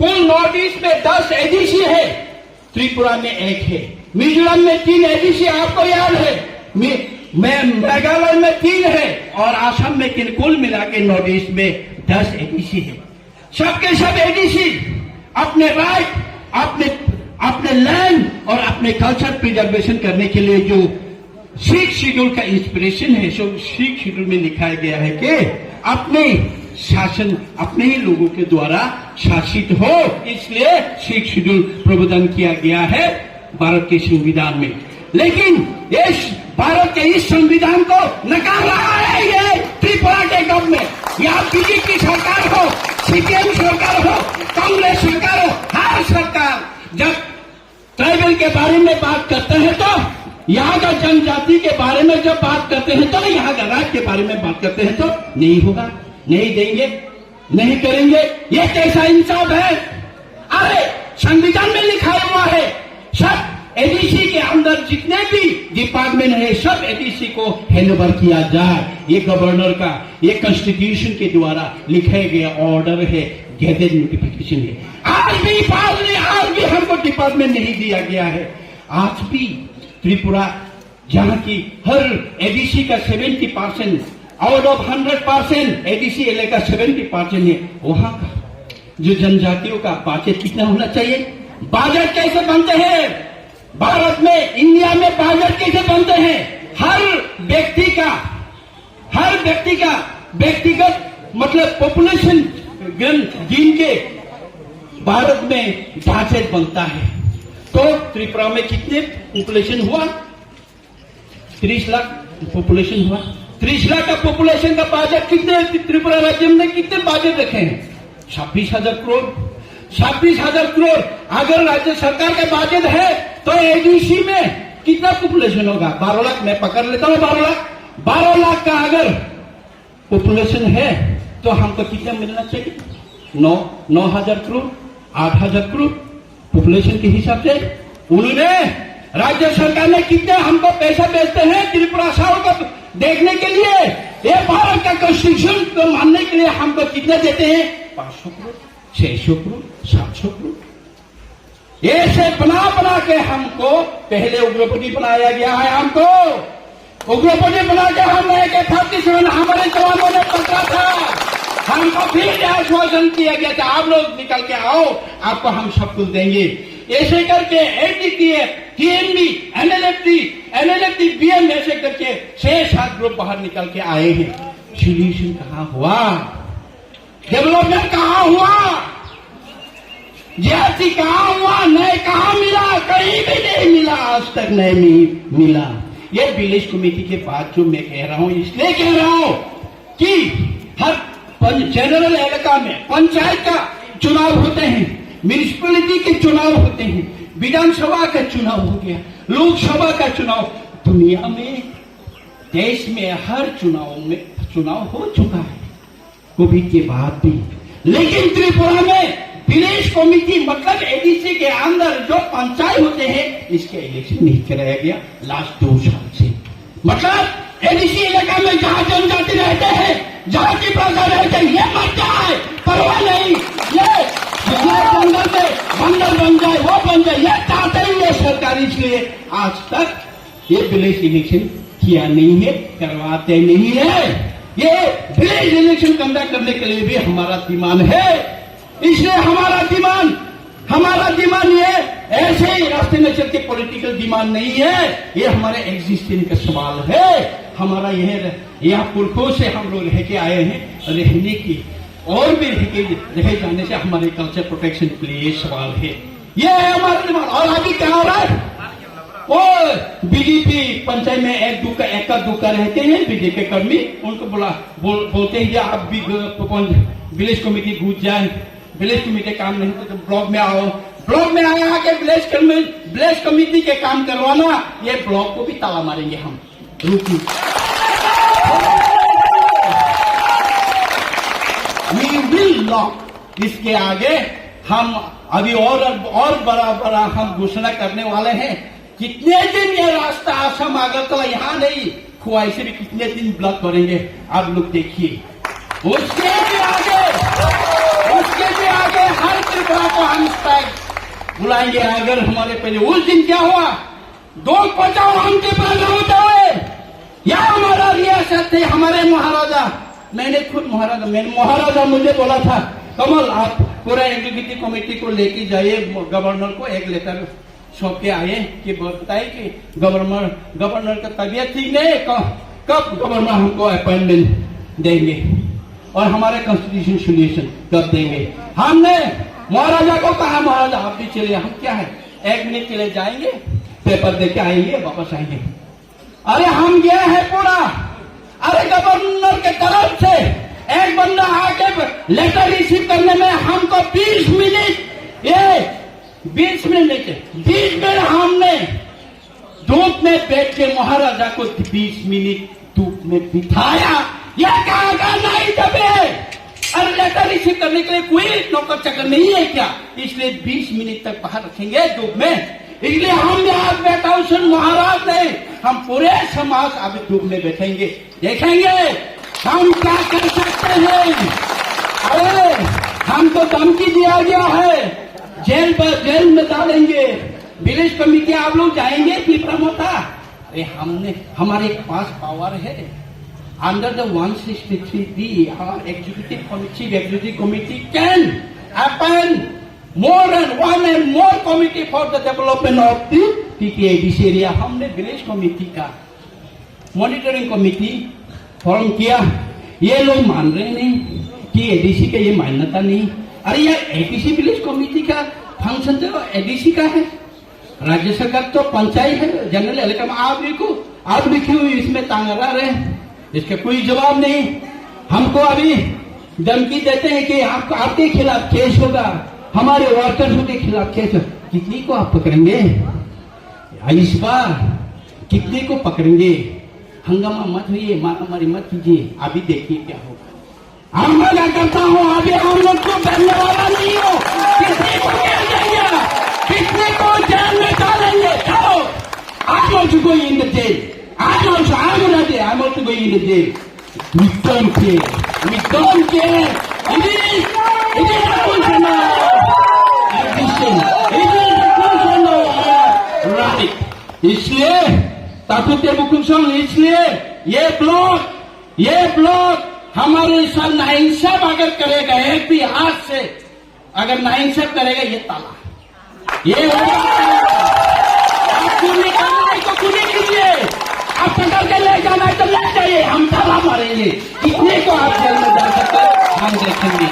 कुल north east में 10 ADC है, त्रिपुरा में 1 है, मिजोरम में 3 एडीसी आपको याद है, मेघालय में 3 है और आसाम में 3, कुल मिला के नॉर्थ ईस्ट में 10 एडीसी है। सबके सब एडीसी अपने राइट, अपने लैंड और अपने कल्चर प्रिजर्वेशन करने के लिए जो सिक्स शेड्यूल का इंस्पिरेशन है, सो सिक्स शेड्यूल में लिखा गया है कि अपने शासन अपने ही लोगों के द्वारा शासित हो, इसलिए सिक्स शेड्यूल प्रावधान किया गया है भारत के संविधान में। लेकिन इस भारत के इस संविधान को नकार रहा है ये त्रिपुरा के गवर्नमेंट, या बीजेपी सरकार हो, सीपीएम सरकार हो, कांग्रेस सरकार हो, हर सरकार जब ट्राइबल के बारे में बात करते हैं तो यहाँ का जनजाति के बारे में जब बात करते हैं तो यहाँ का राज्य के बारे में बात करते हैं तो नहीं होगा, नहीं देंगे, नहीं करेंगे। ये कैसा इंसाफ है? अरे संविधान में लिखा हुआ है सब एडीसी के अंदर जितने भी डिपार्टमेंट है सब एडीसी को हैंडओवर किया जाए। ये गवर्नर का, ये कॉन्स्टिट्यूशन के द्वारा लिखे गए ऑर्डर है, गैजेट नोटिफिकेशन है। आज भी हमको डिपार्टमेंट नहीं दिया गया है। आज भी त्रिपुरा जहां की हर एडीसी का 70% आउट ऑफ 100% एडीसी इलाका 70% है, वहां का जो जनजातियों का बजट कितना होना चाहिए? बजट कैसे बनते हैं भारत में, इंडिया में बजट कैसे बनते हैं? हर व्यक्ति का व्यक्तिगत मतलब पॉपुलेशन गिन के भारत में बजट बनता है। तो त्रिपुरा में कितने पॉपुलेशन हुआ? 30 लाख पॉपुलेशन हुआ। 30 लाख का पॉपुलेशन का बजट कितने त्रिपुरा राज्य में कितने बजट रखे हैं? 26,000 करोड़। 26,000 करोड़ अगर राज्य सरकार का बजट है तो एडीसी में कितना पॉपुलेशन होगा? 12 लाख। मैं पकड़ लेता हूँ 12 लाख। 12 लाख का अगर पॉपुलेशन है तो हमको कितना मिलना चाहिए? 9,000 करोड़, 8,000 करोड़ पॉपुलेशन के हिसाब से। उन्होंने राज्य सरकार ने कितने हमको पैसा भेजते हैं त्रिपुरा साउथ को देखने के लिए? ये भारत का कॉन्स्टिट्यूशन को मानने के लिए हमको कितने देते हैं? 500 करोड़, 600 करोड़, 700 करोड़। ऐसे बना के हमको पहले उग्रपति बनाया गया है। हमको उग्रपति बना के हम AK 47 हमारे जवानों ने पकड़ा था। हमको फिर आश्वासन किया गया था आप लोग निकल के आओ, आपको हम सब कुछ देंगे। ऐसे करके एनडीटीए, TNB, NLFT, BM ऐसे करके 6-7 ग्रुप बाहर निकल के आए हैं। सोल्यूशन कहाँ हुआ? डेवलपमेंट कहाँ हुआ? जीएसटी कहाँ हुआ? नहीं कहाँ मिला? कहीं भी नहीं मिला, आज तक नहीं मिला। ये विलेज कमेटी के बाद जो मैं कह रहा हूँ, इसलिए कह रहा हूँ कि हर जनरल इलाका में पंचायत का चुनाव होते हैं, म्यूनिसिपैलिटी के चुनाव होते हैं, विधानसभा का चुनाव हो गया, लोकसभा का चुनाव। दुनिया में, देश में हर चुनाव हो चुका है कोविड के बाद भी। लेकिन त्रिपुरा में विलेज कमेटी मतलब एडीसी के अंदर जो पंचायत होते हैं, इसके इलेक्शन नहीं कराया गया लास्ट 2 साल से। मतलब एडीसी इलाका में जहां जनजाति रहते हैं, जहां की प्रजा रहते हैं, ये मर जाए परवाह नहीं, ये जंगल में बंदर बन जाए, वो बन जाए, ये चाहते ही ये सरकार। इसलिए आज तक ये विलेज इलेक्शन किया नहीं है, करवाते नहीं है। ये विलेज इलेक्शन कंडक्ट करने के लिए भी हमारा डिमांड है। इसलिए हमारा डिमांड ये ऐसे ही रास्ते में चल के पॉलिटिकल डिमांड नहीं है, ये हमारे एग्जिस्टेंस का सवाल है। हमारा यह यहाँ पुरखों से हम लोग रह के आए हैं, रहने की और भी रह जाने से हमारे कल्चर प्रोटेक्शन के लिए ये सवाल है। ये है हमारा डिमांड। और अभी क्या हो रहा है? वो बीजेपी पंचायत में एक का दुक्का रहते हैं बीजेपी कर्मी, उनको बोलते हैं कि आप भी विलेज कमेटी घुस जाए, विलेज कमेटी काम नहीं तो ब्लॉक में आओ। ब्लॉक में आया के विलेज कमेटी के काम करवाना, ये ब्लॉक को भी ताला मारेंगे हम। We will not। इसके आगे हम अभी और बड़ा हम घोषणा करने वाले हैं। कितने दिन ये रास्ता आसाम अगरतला यहाँ नहीं, खुआई से भी कितने दिन ब्लॉक करेंगे आप लोग देखिए। उसके भी आगे हर त्रिपुरा को बुलाएंगे। अगर हमारे पहले उस दिन क्या हुआ, दो बचाओ हमके पैदा होते हुए, या हमारा रियासत थे, हमारे महाराजा, मैंने खुद महाराजा मुझे बोला था, कमल आप पूरा एग्जीक्यूटिव कमेटी को लेके जाइए, गवर्नर को एक लेटर सौंप के आए कि बताए कि गवर्नर का तबीयत ठीक नहीं, कब गवर्नर हमको अपॉइंटमेंट देंगे और हमारे कॉन्स्टिट्यूशन सोल्यूशन कब देंगे। हमने महाराजा को कहा, महाराजा आप भी चलिए, हम क्या है 1 मिनट के लिए जाएंगे, पेपर देके आएंगे, वापस आएंगे। अरे हम गए हैं पूरा, अरे गवर्नर के तरफ से एक बंदा आके लेटर रिसीव करने में हमको 20 मिनट, ये 20 मिनट 20 मिनट हमने धूप में बैठ के महाराजा को 20 मिनट धूप में बिठाया। यह कहा नहीं दबे, अरे लेटर रिसीव करने के लिए कोई नौकर चक्कर नहीं है क्या, इसलिए 20 मिनट तक बाहर रखेंगे धूप में। इसलिए हम आज बैठा हूं, सिर्फ महाराज नहीं, हम पूरे समाज अभी धूप में बैठेंगे, देखेंगे हम क्या कर सकते हैं। अरे हमको धमकी दिया गया है, जेल में डालेंगे, विलेज कमेटी आप लोग जाएंगे पीपरम होता। अरे हमारे पास पावर है, under the 163B our executive committee can appoint more than one and more committee for the development of the PPADC area। हमने विलेज कमेटी का मॉनिटरिंग कमेटी फॉर्म किया, ये लोग मान रहे नहीं कि एडीसी का ये मान्यता नहीं। अरे यार एडीसी विलेज कमेटी का फंक्शन तो एडीसी का है, राज्य सरकार तो पंचायत है, जनरल इलेक्शन। आप लिखे हुए इसमें तांगरा रहे, इसका कोई जवाब नहीं। हमको अभी धमकी देते हैं कि आपके खिलाफ केस होगा, हमारे वर्कर्स के खिलाफ केस। कितनी को आप पकड़ेंगे इस बार, कितने को पकड़ेंगे? हंगामा मत होइए, मारामारी मत कीजिए, अभी देखिए क्या होगा। हम मजा करता हूँ, अभी हम लोग को डरने वाला नहीं हो, कितने को जेल देंगे, कितने को जेल में डालेंगे। चलो I'm also going in the jail, I'm ready, I'm also going in the jail। We don't care, it is a question of right। इसलिए ताकुते बुकुम, इसलिए ये ब्लॉक हमारे साथ नाइंसाफ अगर करेगा, एक भी हाथ से अगर नाइंसाफ करेगा, ये ताला ये आप पूरी करने को पूरी कीजिए, आप पकड़ के ले जाना है तो ले जाइए, हम ताला मारेंगे। कितने को आप जेल में जा सकते हम देखेंगे,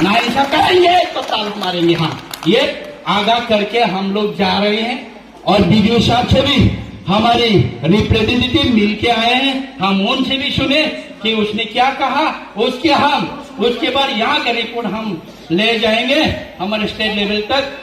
नाइंसाफ करेंगे तो ताला मारेंगे। हम ये आगाह करके हम लोग जा रहे हैं, और वीडियो साहब से भी हमारे रिप्रेजेंटेटिव मिल के आए हैं, हम उनसे भी सुने कि उसने क्या कहा, उसके बाद यहाँ का रिपोर्ट हम ले जाएंगे हमारे स्टेट लेवल तक।